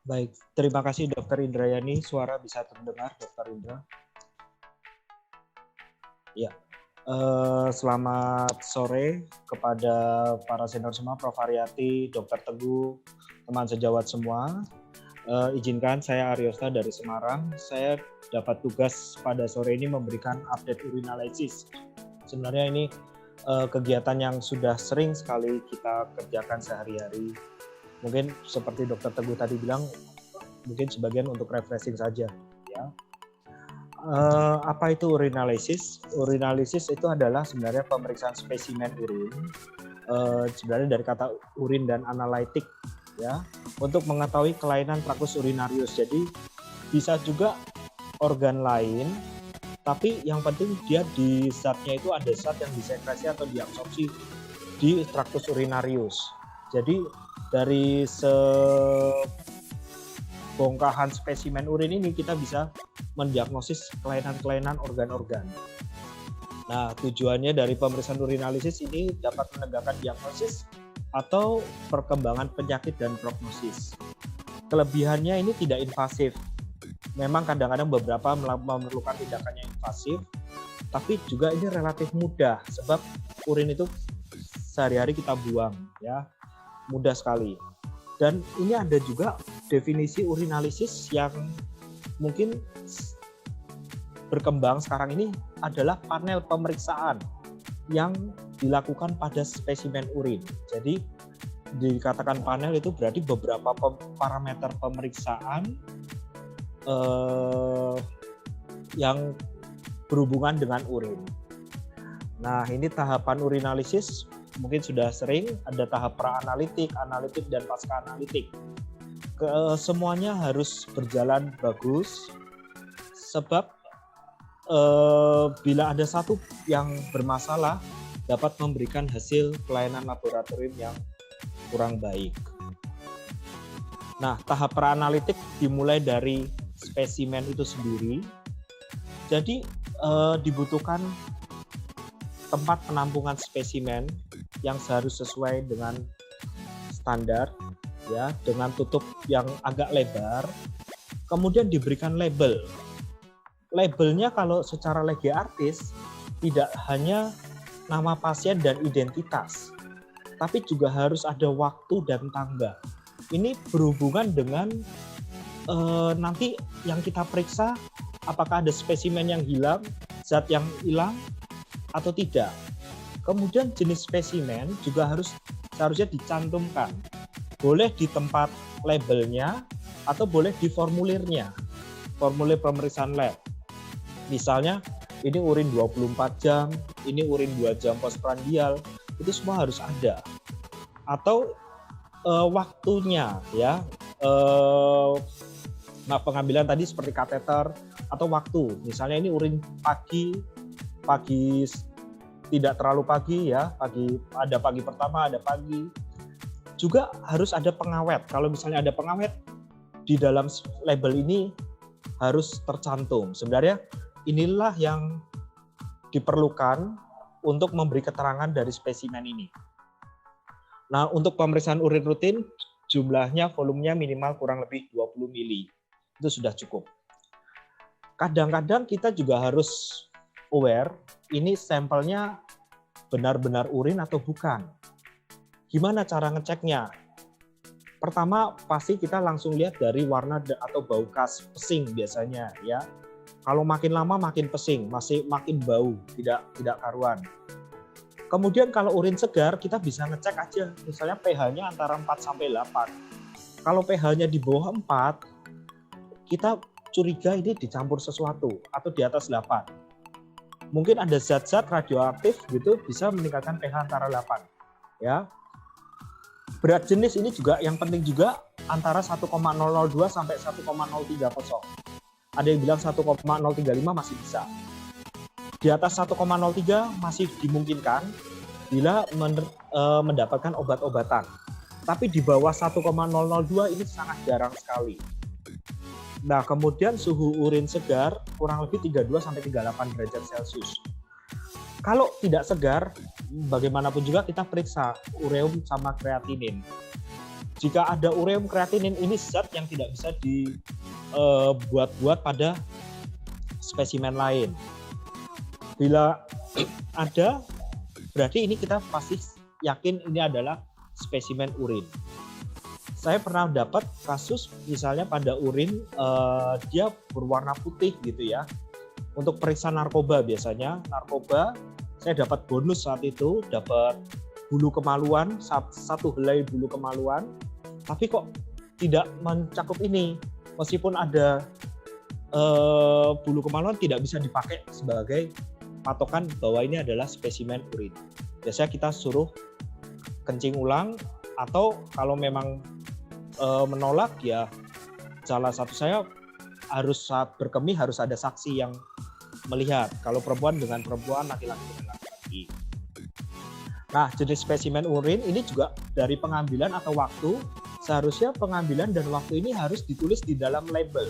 Baik, terima kasih Dokter Indrayani. Suara bisa terdengar, Dokter Indra? Ya. Selamat sore kepada para senior semua, Prof. Haryati, Dokter Teguh, teman sejawat semua. Izinkan saya Aryosta dari Semarang. Saya dapat tugas pada sore ini memberikan update urinalisis. Sebenarnya ini kegiatan yang sudah sering sekali kita kerjakan sehari-hari. Mungkin seperti Dokter Teguh tadi bilang, mungkin sebagian untuk refreshing saja. Ya. Apa itu urinalisis? Urinalisis itu adalah sebenarnya pemeriksaan spesimen urin. Sebenarnya dari kata urin dan analitik, ya, untuk mengetahui kelainan traktus urinarius. Jadi bisa juga organ lain, tapi yang penting dia di zatnya itu ada zat yang disekresi atau diabsorpsi di traktus urinarius. Jadi dari bongkahan spesimen urin ini kita bisa mendiagnosis kelainan-kelainan organ-organ. Nah, tujuannya dari pemeriksaan urinalisis ini dapat menegakkan diagnosis atau perkembangan penyakit dan prognosis. Kelebihannya ini tidak invasif. Memang kadang-kadang beberapa memerlukan tindakan yang invasif, tapi juga ini relatif mudah sebab urin itu sehari-hari kita buang, ya, mudah sekali. Dan ini ada juga definisi urinalisis yang mungkin berkembang sekarang ini adalah panel pemeriksaan yang dilakukan pada spesimen urin. Jadi dikatakan panel itu berarti beberapa parameter pemeriksaan yang berhubungan dengan urin. Nah, ini tahapan urinalisis mungkin sudah sering, ada tahap pra-analitik, analitik, dan pasca-analitik. Semuanya harus berjalan bagus, sebab bila ada satu yang bermasalah, dapat memberikan hasil pelayanan laboratorium yang kurang baik. Nah, tahap pra-analitik dimulai dari spesimen itu sendiri. Jadi dibutuhkan tempat penampungan spesimen yang seharusnya sesuai dengan standar, ya, dengan tutup yang agak lebar. Kemudian diberikan label. Labelnya kalau secara lege artis tidak hanya nama pasien dan identitas, tapi juga harus ada waktu dan tanggal. Ini berhubungan dengan nanti yang kita periksa apakah ada spesimen yang hilang, zat yang hilang atau tidak. Kemudian jenis spesimen juga seharusnya dicantumkan. Boleh di tempat labelnya atau boleh di formulirnya, formulir pemeriksaan lab. Misalnya ini urin 24 jam, ini urin 2 jam postprandial, itu semua harus ada. Atau waktunya, ya, pengambilan tadi seperti kateter atau waktu. Misalnya ini urin pagi tidak terlalu pagi, ya, ada pagi pertama, ada pagi. Juga harus ada pengawet. Kalau misalnya ada pengawet, di dalam label ini harus tercantum. Sebenarnya inilah yang diperlukan untuk memberi keterangan dari spesimen ini. Nah, untuk pemeriksaan urin rutin, jumlahnya, volumenya minimal kurang lebih 20 mili. Itu sudah cukup. Kadang-kadang kita juga harus aware, ini sampelnya benar-benar urin atau bukan. Gimana cara ngeceknya? Pertama, pasti kita langsung lihat dari warna atau bau khas pesing biasanya, ya. Kalau makin lama makin pesing, makin bau, tidak karuan. Kemudian kalau urin segar, kita bisa ngecek aja, misalnya pH-nya antara 4 sampai 8. Kalau pH-nya di bawah 4, kita curiga ini dicampur sesuatu atau di atas 8. Mungkin ada zat-zat radioaktif gitu bisa meningkatkan pH antara 8, ya. Berat jenis ini juga yang penting juga antara 1,002 sampai 1,030. Ada yang bilang 1,035 masih bisa. Di atas 1,03 masih dimungkinkan bila mendapatkan obat-obatan. Tapi di bawah 1,002 ini sangat jarang sekali. Nah, kemudian suhu urin segar kurang lebih 32 sampai 38 derajat Celcius. Kalau tidak segar, bagaimanapun juga kita periksa ureum sama kreatinin. Jika ada ureum kreatinin, ini zat yang tidak bisa dibuat-buat pada spesimen lain. Bila ada, berarti ini kita pasti yakin ini adalah spesimen urin. Saya pernah dapat kasus misalnya pada urin dia berwarna putih gitu ya. Untuk periksa narkoba biasanya, narkoba saya dapat bonus saat itu, dapat bulu kemaluan, satu helai bulu kemaluan, tapi kok tidak mencakup ini. Meskipun ada bulu kemaluan, tidak bisa dipakai sebagai patokan bahwa ini adalah spesimen urin. Biasanya kita suruh kencing ulang, atau kalau memang menolak ya salah satu saya harus saat berkemih harus ada saksi yang melihat. Kalau perempuan dengan perempuan, laki-laki dengan laki-laki. Nah, jenis spesimen urin ini juga dari pengambilan atau waktu, seharusnya pengambilan dan waktu ini harus ditulis di dalam label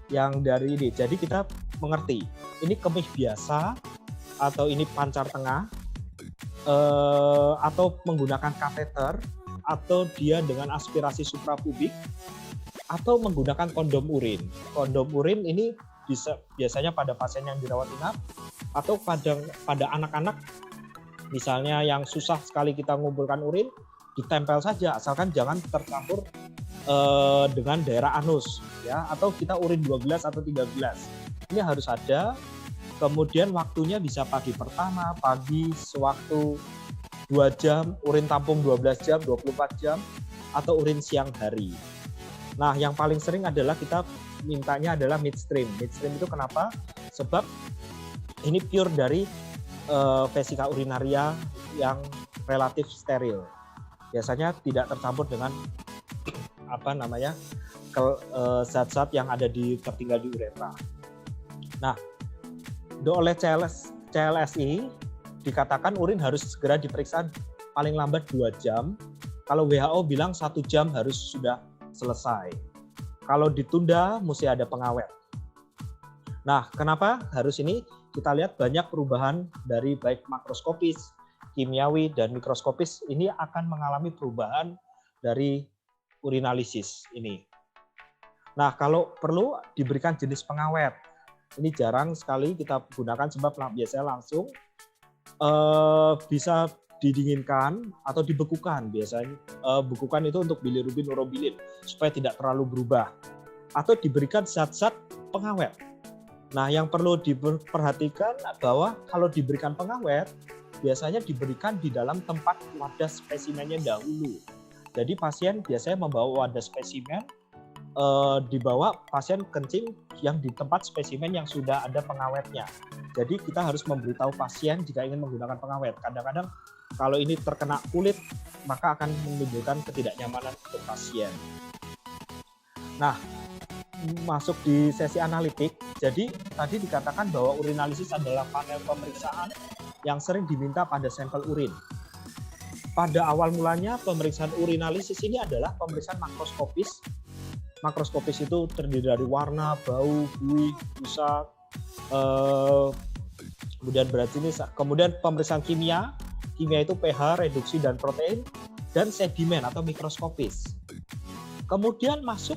yang dari ini. Jadi kita mengerti, ini kemih biasa, atau ini pancar tengah, atau menggunakan kateter, atau dia dengan aspirasi suprapubik, atau menggunakan kondom urin. Kondom urin ini bisa biasanya pada pasien yang dirawat inap, atau pada anak-anak misalnya yang susah sekali kita mengumpulkan urin, ditempel saja asalkan jangan tercampur dengan daerah anus ya, atau kita urin 2 gelas atau 3 gelas. Ini harus ada. Kemudian waktunya bisa pagi pertama, pagi sewaktu 2 jam, urin tampung 12 jam, 24 jam, atau urin siang hari. Nah, yang paling sering adalah kita mintanya adalah midstream. Midstream itu kenapa? Sebab ini pure dari vesika urinaria yang relatif steril. Biasanya tidak tercampur dengan zat-zat yang ada tertinggal di uretra. Nah, oleh CLSI dikatakan urin harus segera diperiksa paling lambat 2 jam. Kalau WHO bilang 1 jam harus sudah selesai. Kalau ditunda, mesti ada pengawet. Nah, kenapa harus ini? Kita lihat banyak perubahan dari baik makroskopis, kimiawi, dan mikroskopis. Ini akan mengalami perubahan dari urinalisis ini. Nah, kalau perlu diberikan jenis pengawet. Ini jarang sekali kita gunakan sebab biasanya langsung bisa didinginkan atau dibekukan. Biasanya bekukan itu untuk bilirubin, urobilin supaya tidak terlalu berubah, atau diberikan zat-zat pengawet. Nah, yang perlu diperhatikan bahwa kalau diberikan pengawet biasanya diberikan di dalam tempat wadah spesimennya dahulu. Jadi pasien biasanya membawa wadah spesimen, dibawa pasien kencing yang di tempat spesimen yang sudah ada pengawetnya. Jadi kita harus memberitahu pasien jika ingin menggunakan pengawet. Kadang-kadang kalau ini terkena kulit, maka akan menimbulkan ketidaknyamanan untuk pasien. Nah, masuk di sesi analitik. Jadi tadi dikatakan bahwa urinalisis adalah panel pemeriksaan yang sering diminta pada sampel urin. Pada awal mulanya pemeriksaan urinalisis ini adalah pemeriksaan makroskopis. Makroskopis itu terdiri dari warna, bau, buih, busa, kemudian berat jenis, kemudian pemeriksaan kimia. Kimia itu pH, reduksi, dan protein, dan sedimen atau mikroskopis. Kemudian masuk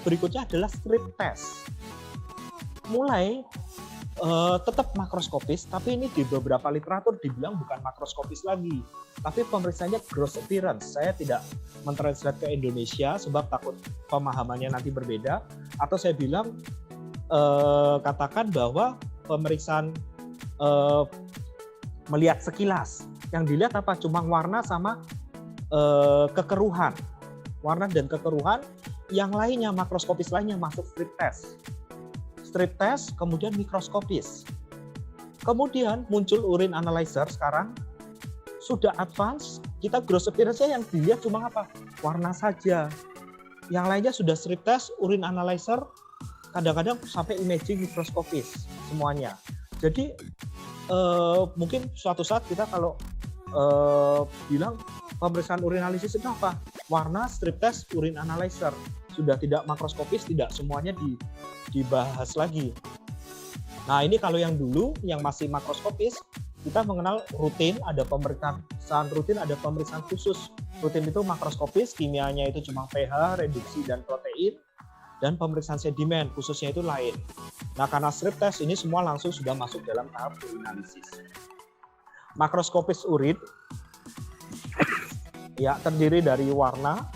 berikutnya adalah strip test. Mulai tetap makroskopis, tapi ini di beberapa literatur dibilang bukan makroskopis lagi, tapi pemeriksaannya gross appearance. Saya tidak mentranslate ke Indonesia sebab takut pemahamannya nanti berbeda. Atau saya bilang katakan bahwa pemeriksaan melihat sekilas. Yang dilihat apa? Cuma warna sama kekeruhan. Warna dan kekeruhan. Yang lainnya, makroskopis lainnya masuk strip test. Strip test, kemudian mikroskopis. Kemudian muncul urine analyzer sekarang. Sudah advance, kita gross appearance-nya yang dilihat cuma apa? Warna saja. Yang lainnya sudah strip test, urine analyzer, kadang-kadang sampai imaging mikroskopis semuanya. Jadi mungkin suatu saat kita kalau bilang pemeriksaan urinalisis itu apa? Warna, strip test, urine analyzer. Sudah tidak makroskopis, tidak semuanya dibahas lagi. Nah, ini kalau yang dulu yang masih makroskopis, kita mengenal rutin, ada pemeriksaan rutin, ada pemeriksaan khusus. rutin itu makroskopis, kimianya itu cuma pH, reduksi dan protein, dan pemeriksaan sedimen khususnya itu lain. Nah, karena strip test ini semua langsung sudah masuk dalam tahap urinalisis. Makroskopis urin ya terdiri dari warna,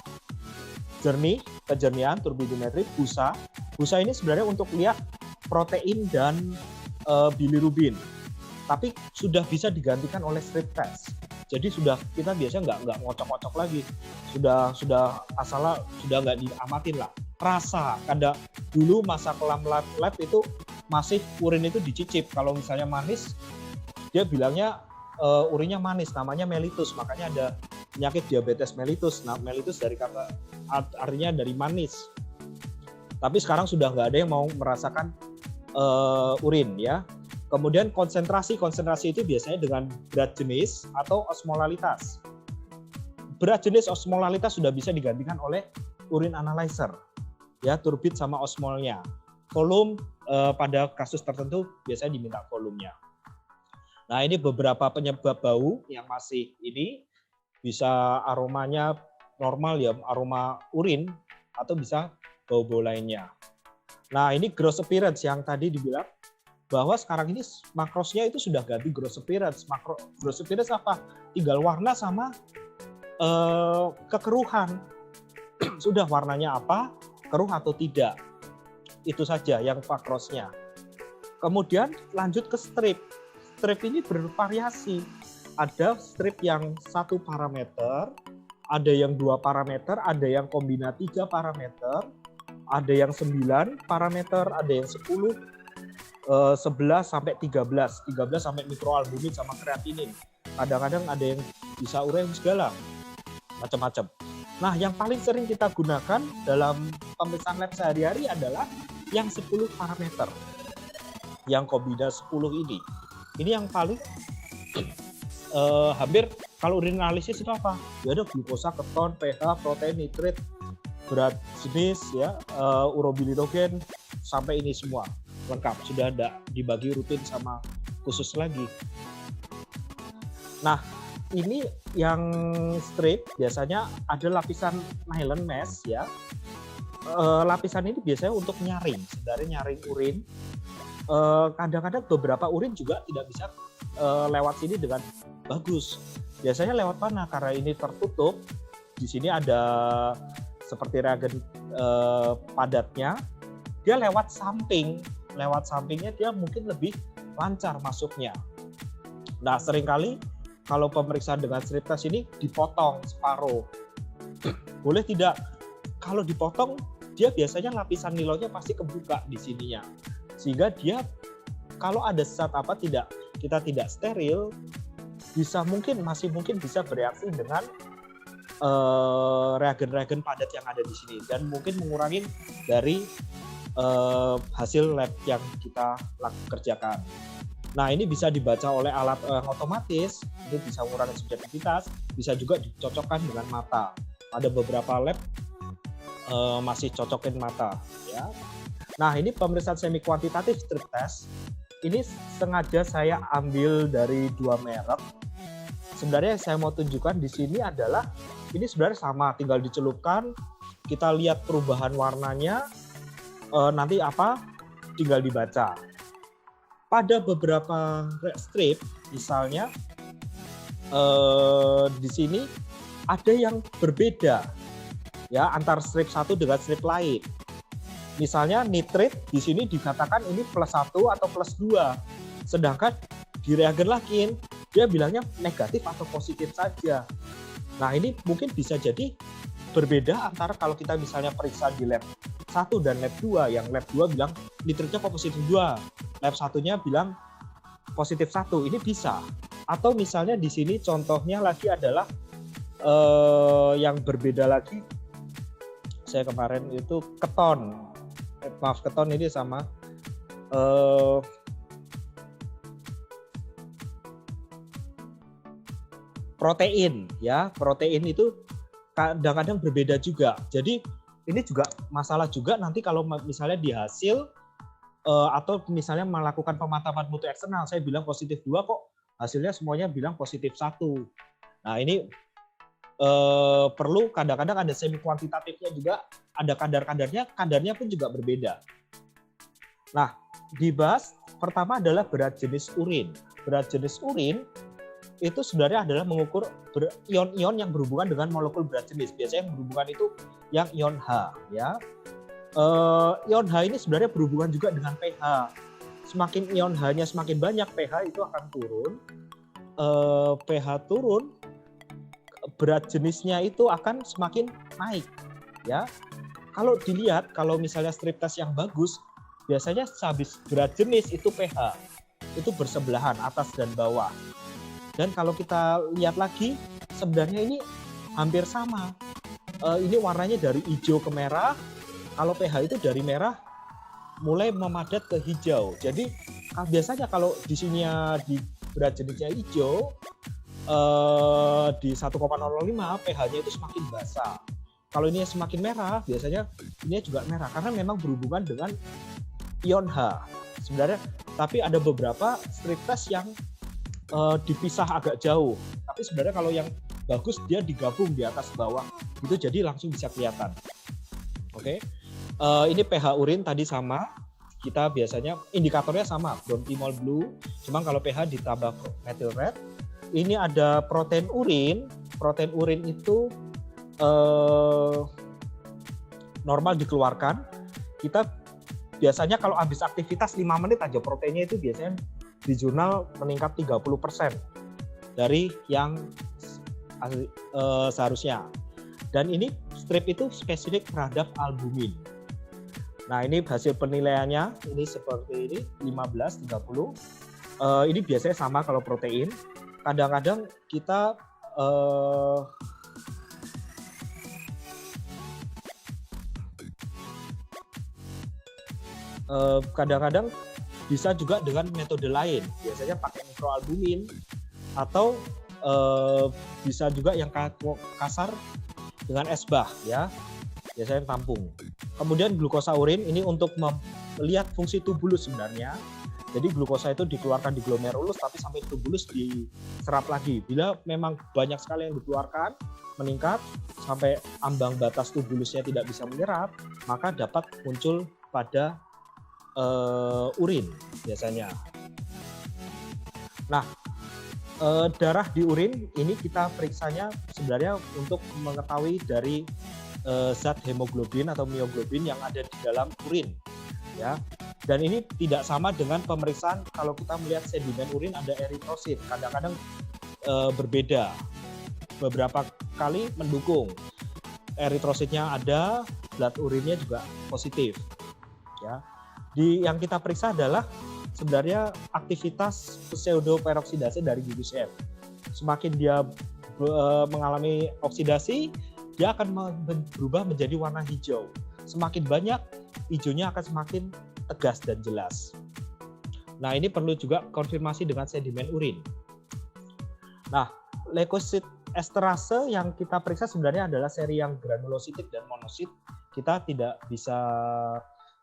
jernih, kejernihan, turbidimetri, busa. Busa ini sebenarnya untuk lihat protein dan bilirubin. Tapi sudah bisa digantikan oleh strip test. Jadi sudah kita biasanya nggak ngocok-ngocok lagi. Sudah asalnya sudah nggak diamatin lah. Rasa, kada dulu masa kelam lab itu masih urin itu dicicip. Kalau misalnya manis, dia bilangnya urinnya manis, namanya mellitus. Makanya ada penyakit diabetes mellitus. Nah, mellitus dari kata artinya dari manis. Tapi sekarang sudah nggak ada yang mau merasakan urin ya. Kemudian konsentrasi itu biasanya dengan berat jenis atau osmolalitas. Berat jenis osmolalitas sudah bisa digantikan oleh urin analyzer, ya turbid sama osmolnya. Volum pada kasus tertentu biasanya diminta volumenya. Nah, ini beberapa penyebab bau yang masih ini bisa aromanya normal ya, aroma urin atau bisa bau-bau lainnya. Nah, ini gross appearance yang tadi dibilang bahwa sekarang ini makrosnya itu sudah ganti gross appearance. Gross appearance apa? Tinggal warna sama kekeruhan. Sudah warnanya apa, keruh atau tidak. Itu saja yang makrosnya. Kemudian lanjut ke strip. Strip ini bervariasi. Ada strip yang 1 parameter, ada yang 2 parameter, ada yang kombinasi 3 parameter, ada yang 9 parameter, ada yang 10, 11 sampai 13 sampai mikroalbumin sama kreatinin. Kadang-kadang ada yang bisa ureum segala, macam-macam. Nah, yang paling sering kita gunakan dalam pemeriksaan lab sehari-hari adalah yang 10 parameter. Yang kombinasi 10 ini. Ini yang paling hampir kalau urin analisis itu apa? Ya ada glukosa, keton, pH, protein, nitrit, berat jenis ya, urobilinogen sampai ini semua lengkap, sudah ada dibagi rutin sama khusus lagi. Nah, ini yang strip biasanya ada lapisan nylon mesh ya. Lapisan ini biasanya untuk nyaring, sebenarnya nyaring urin. Kadang-kadang beberapa urin juga tidak bisa lewat sini dengan bagus. Biasanya lewat mana? Karena ini tertutup. Di sini ada seperti reagen padatnya. Dia lewat samping. Lewat sampingnya dia mungkin lebih lancar masuknya. Nah, seringkali kalau pemeriksaan dengan strip test ini dipotong separuh. Boleh tidak? Kalau dipotong, dia biasanya lapisan nilonnya pasti kebuka di sininya. Sehingga dia kalau ada zat apa kita tidak steril, masih mungkin bisa bereaksi dengan reagen-reagen padat yang ada di sini dan mungkin mengurangi dari hasil lab yang kita kerjakan. Nah, ini bisa dibaca oleh alat otomatis, itu bisa mengurangi subjektivitas, bisa juga dicocokkan dengan mata. Ada beberapa lab masih cocokin mata, ya. Nah, ini pemeriksaan semi kuantitatif strip test. Ini sengaja saya ambil dari 2 merek. Sebenarnya yang saya mau tunjukkan di sini adalah ini sebenarnya sama, tinggal dicelupkan, kita lihat perubahan warnanya, nanti apa tinggal dibaca. Pada beberapa strip, misalnya di sini ada yang berbeda ya antar strip satu dengan strip lain. Misalnya nitrit di sini dikatakan ini +1 atau +2, sedangkan di reagen lain dia bilangnya negatif atau positif saja. Nah, ini mungkin bisa jadi berbeda antara kalau kita misalnya periksa di lab 1 dan lab 2, yang lab 2 bilang nitritnya kok positif 2, lab 1-nya bilang positif 1, ini bisa. Atau misalnya di sini contohnya lagi adalah yang berbeda lagi, saya kemarin itu keton, keton ini sama protein ya, protein itu kadang-kadang berbeda juga. Jadi ini juga masalah juga nanti kalau misalnya di hasil atau misalnya melakukan pemantauan mutu eksternal, saya bilang positif 2 kok hasilnya semuanya bilang positif 1. Nah, ini perlu kadang-kadang ada semi kuantitatifnya juga, ada kadarnya pun juga berbeda. Nah, dibahas pertama adalah berat jenis urin. Berat jenis urin itu sebenarnya adalah mengukur ion-ion yang berhubungan dengan molekul berat jenis. Biasanya yang berhubungan itu yang ion H, ya. Ion H ini sebenarnya berhubungan juga dengan pH. Semakin ion H-nya semakin banyak, pH itu akan turun. pH turun, berat jenisnya itu akan semakin naik, ya. Kalau dilihat, kalau misalnya strip test yang bagus, biasanya sehabis berat jenis itu pH itu bersebelahan atas dan bawah. Dan kalau kita lihat lagi, sebenarnya ini hampir sama. Ini warnanya dari hijau ke merah. Kalau pH itu dari merah mulai memadat ke hijau. Jadi biasanya kalau di sini di berat jenisnya hijau, di 1,05 pH-nya itu semakin basah. Kalau ini semakin merah, biasanya ini juga merah karena memang berhubungan dengan ion H. Sebenarnya, tapi ada beberapa strip test yang dipisah agak jauh. Tapi sebenarnya kalau yang bagus dia digabung di atas bawah, itu jadi langsung bisa kelihatan. Oke, ini pH urin tadi sama. Kita biasanya indikatornya sama, bronchimol blue. Cuma kalau pH ditambah methyl red. Ini ada protein urin. Protein urin itu normal dikeluarkan. Kita biasanya kalau habis aktivitas 5 menit aja proteinnya itu biasanya di jurnal meningkat 30% dari yang seharusnya. Dan ini strip itu spesifik terhadap albumin. Nah, ini hasil penilaiannya, ini seperti ini, 15, 30. Ini biasanya sama kalau protein. Kadang-kadang kita kadang-kadang bisa juga dengan metode lain, biasanya pakai mikroalbumin atau bisa juga yang kasar dengan esbah, ya, biasanya tampung. Kemudian glukosa urin ini untuk melihat fungsi tubulus sebenarnya. Jadi glukosa itu dikeluarkan di glomerulus tapi sampai tubulus diserap lagi. Bila memang banyak sekali yang dikeluarkan, meningkat sampai ambang batas tubulusnya tidak bisa menyerap, maka dapat muncul pada urin biasanya. Nah, darah di urin ini kita periksanya sebenarnya untuk mengetahui dari zat hemoglobin atau mioglobin yang ada di dalam urin, ya. Dan ini tidak sama dengan pemeriksaan kalau kita melihat sedimen urin ada eritrosit. Kadang-kadang berbeda. Beberapa kali mendukung. Eritrositnya ada, blood urinnya juga positif, ya. Yang kita periksa adalah sebenarnya aktivitas pseudoperoksidase dari gugus F. Semakin dia mengalami oksidasi, dia akan berubah menjadi warna hijau. Semakin banyak, hijaunya akan semakin tegas dan jelas. Nah, ini perlu juga konfirmasi dengan sedimen urin. Nah, leukosit esterase yang kita periksa sebenarnya adalah seri yang granulositik dan monosit. Kita tidak bisa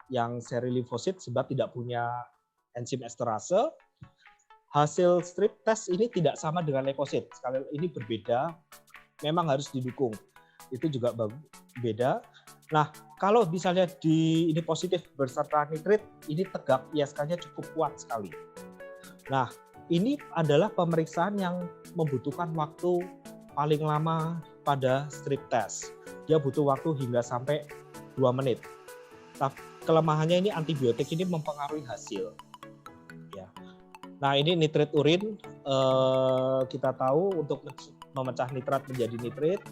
yang seri limfosit sebab tidak punya enzim esterase. Hasil strip test ini tidak sama dengan leukosit. Sekali ini berbeda, memang harus didukung. Itu juga beda. Nah, kalau misalnya ini positif berserta nitrit, ini tegak ISK-nya cukup kuat sekali. Nah, ini adalah pemeriksaan yang membutuhkan waktu paling lama pada strip test. Dia butuh waktu hingga sampai 2 menit. Kelemahannya ini antibiotik ini mempengaruhi hasil. Ya. Nah, ini nitrit urin, kita tahu untuk memecah nitrat menjadi nitrit,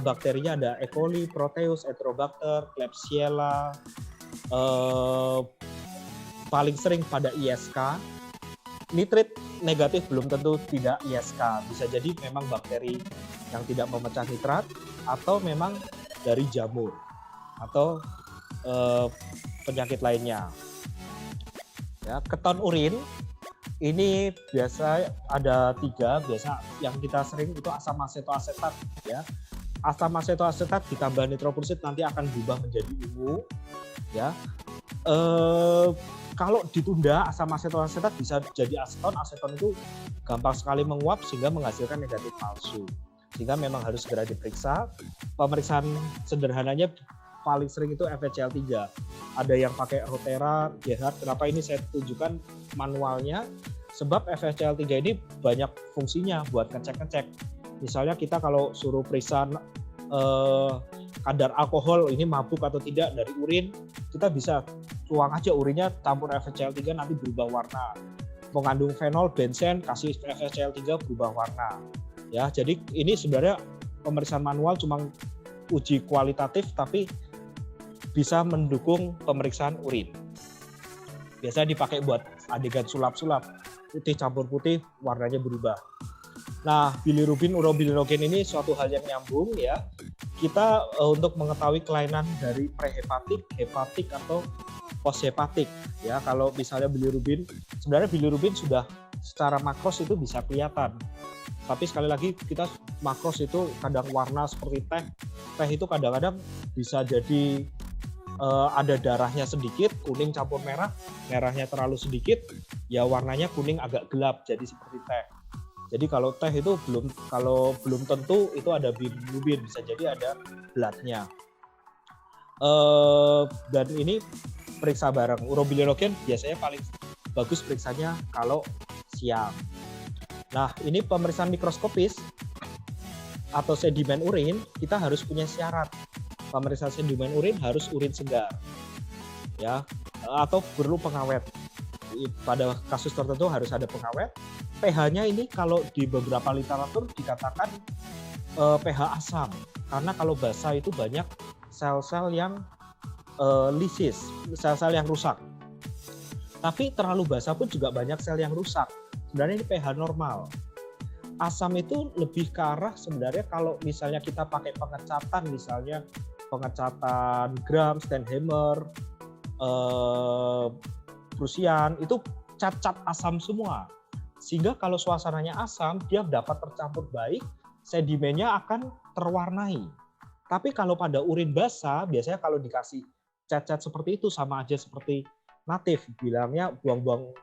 bakterinya ada E. coli, Proteus, Enterobacter, Klebsiella, paling sering pada ISK. Nitrit negatif belum tentu tidak ISK, bisa jadi memang bakteri yang tidak memecah nitrat atau memang dari jamur atau penyakit lainnya. Ya, keton urin ini biasa ada 3, biasa yang kita sering itu asam asetoasetat, ya. Asam asetoasetat ditambah nitroprusid nanti akan berubah menjadi ungu, ya. Kalau ditunda asam asetoasetat bisa jadi aseton. Aseton itu gampang sekali menguap sehingga menghasilkan negatif palsu. sehingga memang harus segera diperiksa. Pemeriksaan sederhananya paling sering itu FSCL3. Ada yang pakai Rotera, Gerhard. Kenapa ini saya tunjukkan manualnya? Sebab FSCL3 ini banyak fungsinya buat ngecek-ngecek. Misalnya kita kalau suruh periksa kadar alkohol ini mabuk atau tidak dari urin, kita bisa tuang aja urinnya campur FSCL3 nanti berubah warna. Mengandung fenol, benzen, kasih FSCL3 berubah warna. Ya, jadi ini sebenarnya pemeriksaan manual cuma uji kualitatif tapi bisa mendukung pemeriksaan urin. Biasanya dipakai buat adegan sulap-sulap, putih campur putih, warnanya berubah. Nah, bilirubin, urobilinogen ini suatu hal yang nyambung ya. Kita untuk mengetahui kelainan dari prehepatik, hepatik atau poshepatik ya. Kalau misalnya bilirubin, sebenarnya bilirubin sudah secara makros itu bisa kelihatan. Tapi sekali lagi kita makros itu kadang warna seperti teh. Teh itu kadang-kadang bisa jadi ada darahnya sedikit, kuning campur merah, merahnya terlalu sedikit, ya warnanya kuning agak gelap jadi seperti teh. Jadi kalau teh itu belum tentu itu ada bilirubin, bisa jadi ada blood-nya. Dan ini periksa bareng. Urobilinogen biasanya paling bagus periksanya kalau siang. Nah, ini pemeriksaan mikroskopis atau sedimen urin, kita harus punya syarat. Pemeriksaan sedimen urin harus urin segar. Ya, atau perlu pengawet. Pada kasus tertentu harus ada pengawet. pH-nya ini kalau di beberapa literatur dikatakan pH asam. Karena kalau basah itu banyak sel-sel yang lisis, sel-sel yang rusak. Tapi terlalu basah pun juga banyak sel yang rusak. Sebenarnya ini pH normal. Asam itu lebih ke arah sebenarnya kalau misalnya kita pakai pengecatan, misalnya pengecatan Gram, Stenheimer, Prussian, itu cat-cat asam semua. Sehingga kalau suasananya asam, dia dapat tercampur baik, sedimennya akan terwarnai. Tapi kalau pada urin basah, biasanya kalau dikasih cat-cat seperti itu sama aja seperti natif, bilangnya buang-buang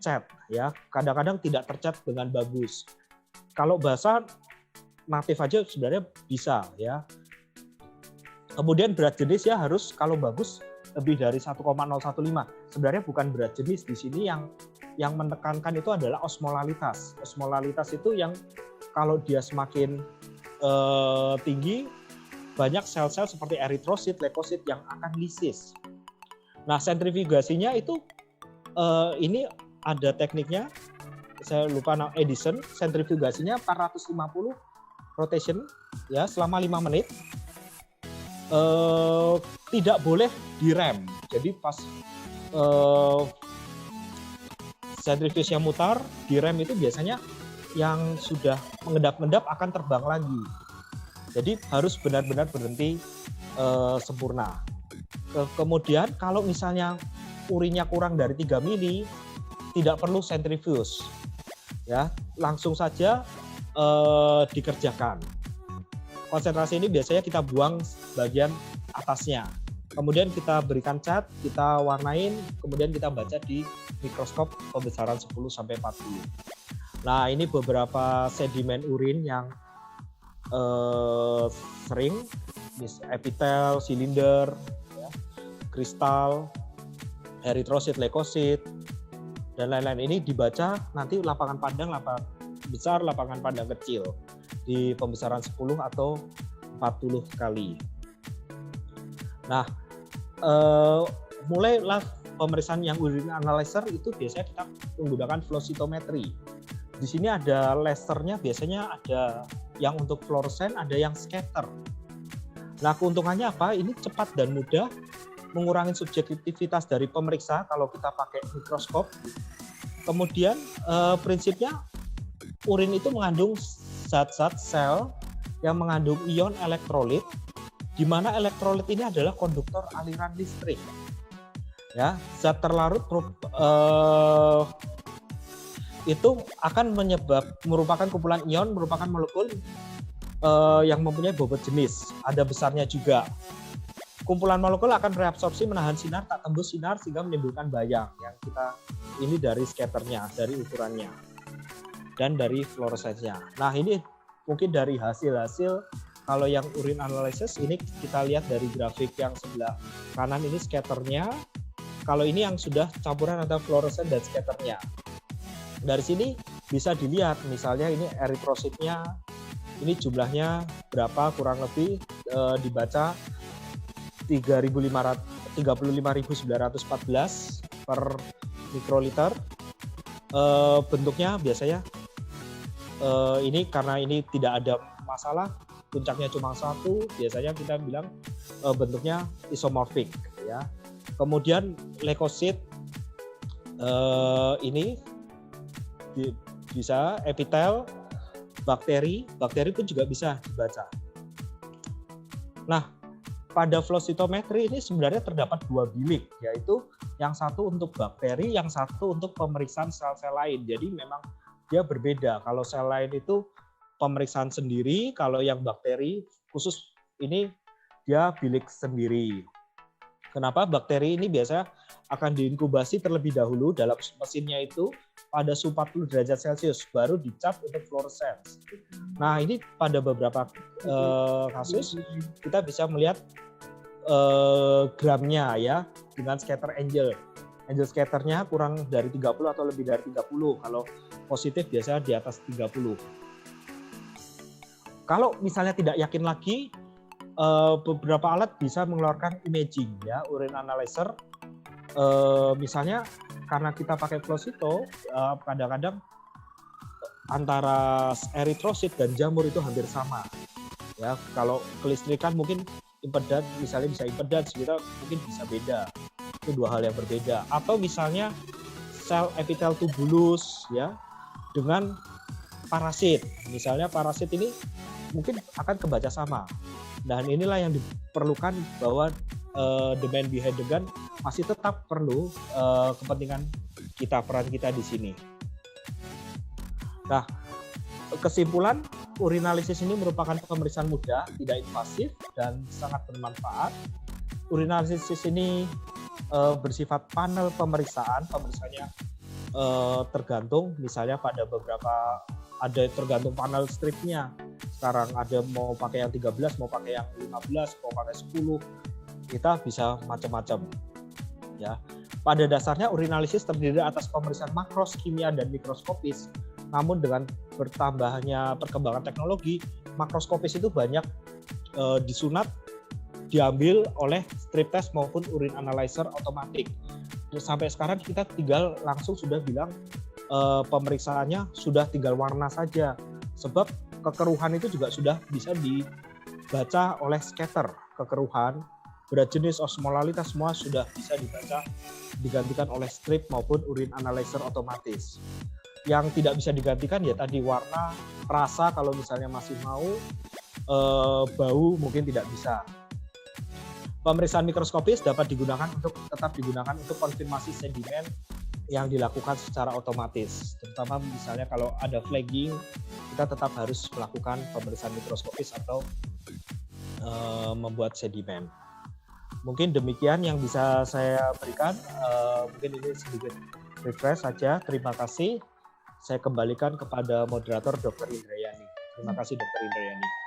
cat ya, kadang-kadang tidak tercat dengan bagus. Kalau basah natif aja sebenarnya bisa ya. Kemudian berat jenis ya harus kalau bagus lebih dari 1,015. Sebenarnya bukan berat jenis di sini yang menekankan itu adalah osmolalitas. Osmolalitas itu yang kalau dia semakin tinggi banyak sel-sel seperti eritrosit, leukosit yang akan lisis. Nah, sentrifugasinya itu ini ada tekniknya, saya lupa nama Edison, sentrifugasinya 450 rotation ya selama 5 menit. Tidak boleh direm. Jadi pas sentrifugasinya mutar, direm itu biasanya yang sudah mengendap-endap akan terbang lagi. Jadi harus benar-benar berhenti sempurna. Kemudian kalau misalnya urinnya kurang dari 3 mili, tidak perlu sentrifuge. Ya, langsung saja dikerjakan. Konsentrasi ini biasanya kita buang bagian atasnya. Kemudian kita berikan cat, kita warnain, kemudian kita baca di mikroskop pembesaran 10 sampai 40. Nah, ini beberapa sedimen urin yang sering, epitel, silinder, ya, kristal, eritrosit, leukosit, dan lain-lain. Ini dibaca nanti lapangan pandang, lapangan besar, lapangan pandang kecil di pembesaran 10 atau 40 kali. Nah, mulailah pemeriksaan yang urin analyzer itu biasanya kita menggunakan flow cytometry. Di sini ada lasernya, biasanya ada yang untuk fluoresen, ada yang scatter. Nah, keuntungannya apa? Ini cepat dan mudah, mengurangi subjektivitas dari pemeriksa kalau kita pakai mikroskop. Kemudian prinsipnya urin itu mengandung zat-zat sel yang mengandung ion elektrolit, di mana elektrolit ini adalah konduktor aliran listrik. Ya, zat terlarut itu akan merupakan kumpulan ion, merupakan molekul yang mempunyai bobot jenis, ada besarnya juga. Kumpulan molekul akan reabsorpsi menahan sinar, tak tembus sinar sehingga menimbulkan bayang yang kita ini dari scatternya, dari ukurannya dan dari fluoresensinya. Nah, ini mungkin dari hasil-hasil, kalau yang urine analysis ini kita lihat dari grafik yang sebelah kanan ini scatternya, kalau ini yang sudah campuran antara fluoresen dan scatternya. Dari sini bisa dilihat misalnya ini eritrositnya, ini jumlahnya berapa, kurang lebih dibaca 35.914 per mikroliter. Bentuknya biasanya ini karena ini tidak ada masalah, puncaknya cuma satu, biasanya kita bilang bentuknya isomorfik ya. Kemudian leukosit ini bisa epitel, bakteri pun juga bisa dibaca. Nah, pada flow cytometry ini sebenarnya terdapat dua bilik, yaitu yang satu untuk bakteri, yang satu untuk pemeriksaan sel-sel lain. Jadi memang dia berbeda. Kalau sel lain itu pemeriksaan sendiri, kalau yang bakteri khusus ini dia bilik sendiri. Kenapa? Bakteri ini biasanya akan diinkubasi terlebih dahulu dalam mesinnya itu pada suhu 40 derajat Celcius, baru dicap untuk fluorescence. Nah, ini pada beberapa kasus kita bisa melihat gramnya ya dengan scatter angel. Angel scatternya kurang dari 30 atau lebih dari 30. Kalau positif biasanya di atas 30. Kalau misalnya tidak yakin lagi, beberapa alat bisa mengeluarkan imaging ya, urine analyzer. Misalnya karena kita pakai flow cyto, kadang-kadang antara eritrosit dan jamur itu hampir sama. Ya, kalau kelistrikan mungkin impedans, misalnya bisa impedans, kita mungkin bisa beda. Itu dua hal yang berbeda. Atau misalnya sel epitel tubulus ya dengan parasit. Misalnya parasit ini mungkin akan kebaca sama. Dan inilah yang diperlukan bahwa the man behind the gun masih tetap perlu kepentingan kita, peran kita di sini. Nah, kesimpulan, urinalisis ini merupakan pemeriksaan mudah, tidak invasif, dan sangat bermanfaat. Urinalisis ini bersifat panel pemeriksaan, pemeriksaannya tergantung, misalnya pada beberapa ada tergantung panel stripnya. Sekarang ada mau pakai yang 13, mau pakai yang 15, mau pakai 10, kita bisa macam-macam. Ya, pada dasarnya urinalisis terdiri atas pemeriksaan makros, kimia, dan mikroskopis. Namun dengan bertambahnya perkembangan teknologi, makroskopis itu banyak disunat, diambil oleh strip test maupun urine analyzer otomatik. Sampai sekarang kita tinggal langsung sudah bilang pemeriksaannya sudah tinggal warna saja. Sebab kekeruhan itu juga sudah bisa dibaca oleh scatter. Kekeruhan, berat jenis, osmolalitas semua sudah bisa dibaca, digantikan oleh strip maupun urine analyzer otomatis. Yang tidak bisa digantikan ya tadi warna, rasa kalau misalnya masih mau, bau mungkin tidak bisa. Pemeriksaan mikroskopis dapat tetap digunakan untuk konfirmasi sedimen yang dilakukan secara otomatis. Terutama misalnya kalau ada flagging, kita tetap harus melakukan pemeriksaan mikroskopis atau membuat sedimen. Mungkin demikian yang bisa saya berikan. Mungkin ini sedikit refresh saja. Terima kasih. Saya kembalikan kepada moderator Dr. Indrayani. Terima kasih Dr. Indrayani.